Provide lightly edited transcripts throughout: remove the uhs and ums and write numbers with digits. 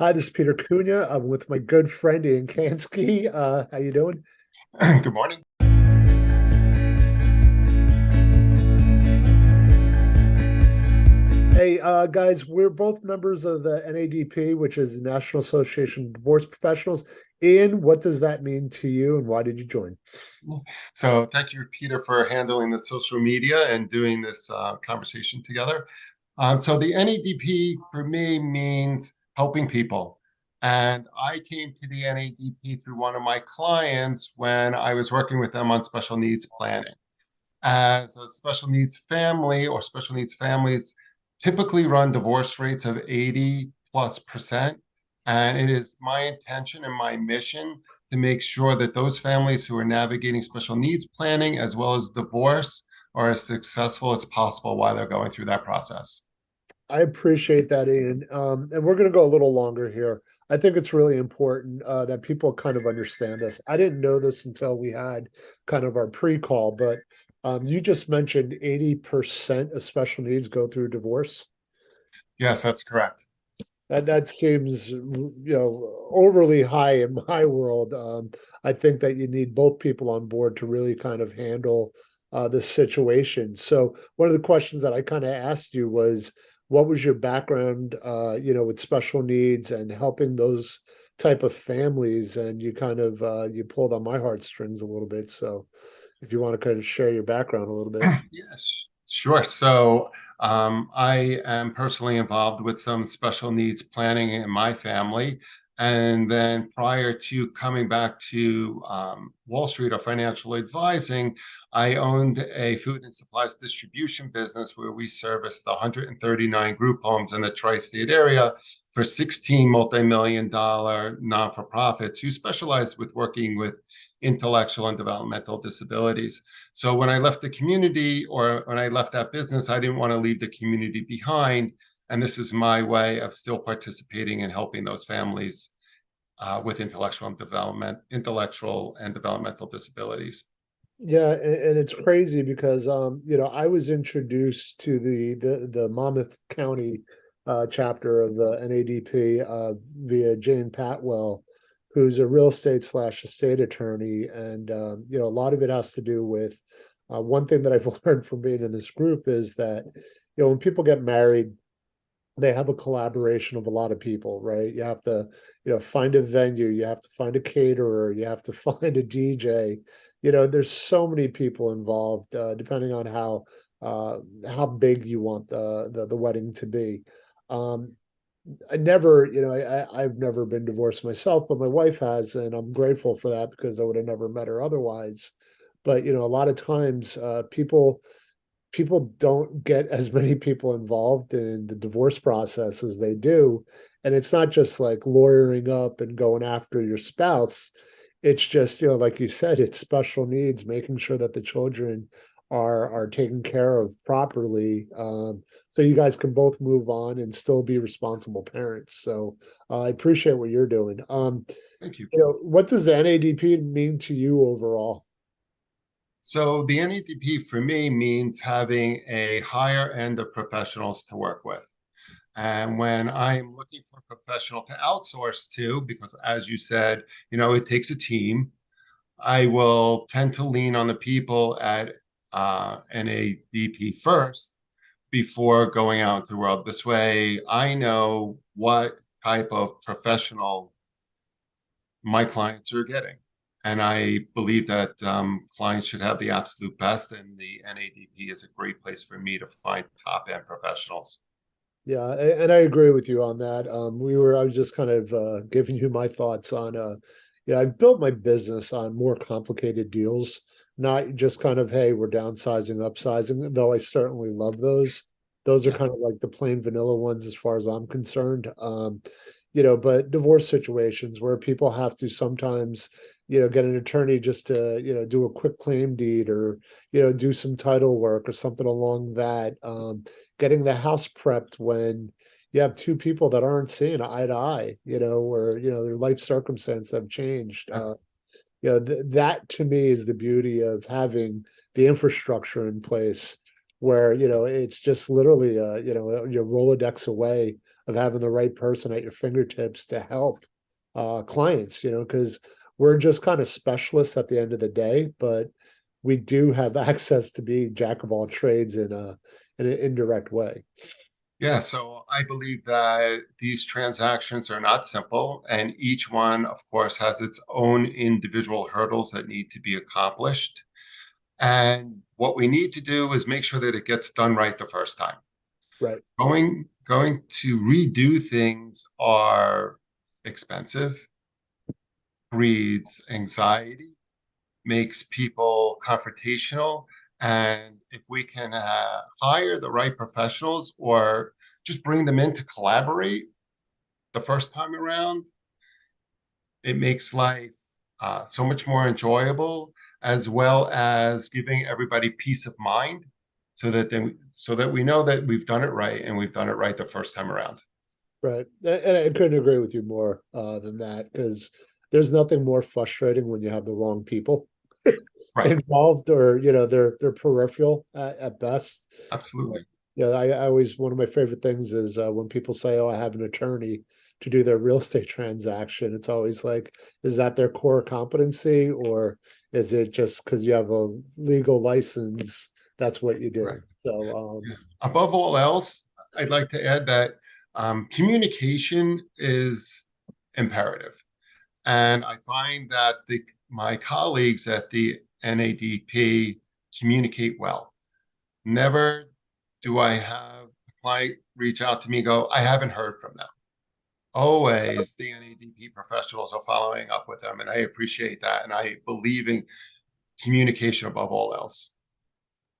Hi, this is Peter Cunha. I'm with my good friend Ian Kansky. How you doing? Good morning. Hey, guys, we're both members of the NADP, which is the National Association of Divorce Professionals. Ian, what does that mean to you, and why did you join? So, thank you, Peter, for handling the social media and doing this conversation together. So, the NADP for me means helping people. And I came to the NADP through one of my clients when I was working with them on special needs planning. As a special needs family or special needs families typically run divorce rates of 80+%. And it is my intention and my mission to make sure that those families who are navigating special needs planning as well as divorce are as successful as possible while they're going through that process. I appreciate that, Ian. And we're going to go a little longer here. I think it's really important that people kind of understand this. I didn't know this until we had kind of our pre-call, but you just mentioned 80% of special needs go through divorce. Yes, that's correct. That seems, overly high in my world. I think that you need both people on board to really kind of handle the situation. So one of the questions that I kind of asked you was, what was your background, with special needs and helping those type of families? And you kind of you pulled on my heartstrings a little bit. So if you want to kind of share your background a little bit. Yes, sure. So I am personally involved with some special needs planning in my family. And then prior to coming back to Wall Street or financial advising, I owned a food and supplies distribution business where we serviced 139 group homes in the tri-state area for 16 multi-million dollar non-for-profits who specialized with working with intellectual and developmental disabilities. So when I left the community or when I left that business, I didn't want to leave the community behind. And this is my way of still participating and helping those families with intellectual and developmental disabilities. Yeah, and it's crazy because I was introduced to the Monmouth County chapter of the NADP via Jane Patwell, who's a real estate slash estate attorney, and a lot of it has to do with one thing that I've learned from being in this group is that when people get married, they have a collaboration of a lot of people, right? You have to, find a venue, you have to find a caterer, you have to find a DJ. There's so many people involved, depending on how big you want the wedding to be. Um, I never, I've never been divorced myself, but my wife has, and I'm grateful for that because I would have never met her otherwise. But a lot of times, people don't get as many people involved in the divorce process as they do. And it's not just like lawyering up and going after your spouse. It's just, like you said, it's special needs, making sure that the children are taken care of properly. So you guys can both move on and still be responsible parents. So I appreciate what you're doing. Thank you. What does the NADP mean to you overall? So the NEDP for me means having a higher end of professionals to work with. And when I'm looking for a professional to outsource to, because as you said, it takes a team, I will tend to lean on the people at NADP first before going out into the world. This way, I know what type of professional my clients are getting. And I believe that clients should have the absolute best, and the NADP is a great place for me to find top end professionals. Yeah, and I agree with you on that. I was just kind of giving you my thoughts on, I've built my business on more complicated deals, not just kind of, hey, we're downsizing, upsizing, though I certainly love those. Those are Yeah. kind of like the plain vanilla ones as far as I'm concerned. But divorce situations where people have to sometimes, get an attorney just to, do a quick claim deed or, do some title work or something along that. Getting the house prepped when you have two people that aren't seeing eye to eye, where, their life circumstances have changed. Yeah. That to me is the beauty of having the infrastructure in place where, it's just literally, your Rolodex away of having the right person at your fingertips to help clients, because we're just kind of specialists at the end of the day, but we do have access to be jack of all trades in an indirect way. Yeah, so I believe that these transactions are not simple, and each one, of course, has its own individual hurdles that need to be accomplished. And what we need to do is make sure that it gets done right the first time. Right. Going to redo things are expensive, breeds anxiety, makes people confrontational. And if we can hire the right professionals or just bring them in to collaborate the first time around, it makes life so much more enjoyable, as well as giving everybody peace of mind, so that we know that we've done it right and we've done it right the first time around. Right. And I couldn't agree with you more than that, because there's nothing more frustrating when you have the wrong people Right. involved, or they're peripheral at best. Absolutely. Yeah, I always, one of my favorite things is when people say, "Oh, I have an attorney to do their real estate transaction." It's always like, is that their core competency, or is it just because you have a legal license, that's what you Right. do? So, Yeah. Above all else, I'd like to add that communication is imperative. And I find that my colleagues at the NADP communicate well. Never do I have a client reach out to me and go, I haven't heard from them. Always the NADP professionals are following up with them, and I appreciate that. And I believe in communication above all else.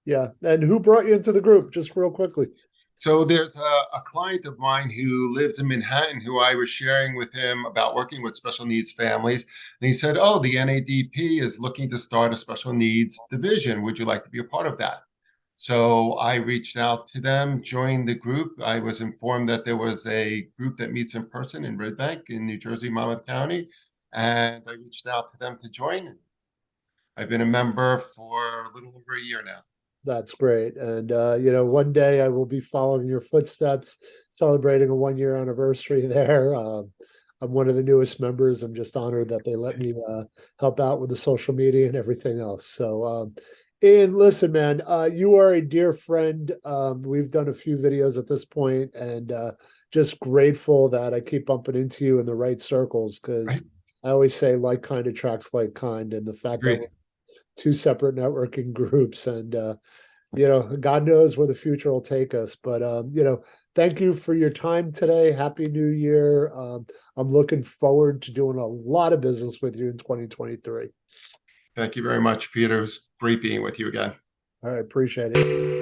yeah. And who brought you into the group? Just real quickly. So there's a client of mine who lives in Manhattan who I was sharing with him about working with special needs families. And he said, oh, the NADP is looking to start a special needs division. Would you like to be a part of that? So I reached out to them, joined the group. I was informed that there was a group that meets in person in Red Bank in New Jersey, Monmouth County. And I reached out to them to join. I've been a member for a little over a year now. That's great. And one day I will be following your footsteps, celebrating a 1 year anniversary there. I'm one of the newest members. I'm just honored that they let me help out with the social media and everything else. So, Ian, listen, man, you are a dear friend. We've done a few videos at this point, and just grateful that I keep bumping into you in the right circles, because Right? I always say like kind attracts like kind, and the fact that we're Agreed. two separate networking groups, and God knows where the future will take us. But thank you for your time today. Happy New Year. I'm looking forward to doing a lot of business with you in 2023. Thank you very much, Peter. It was great being with you again. All right, appreciate it.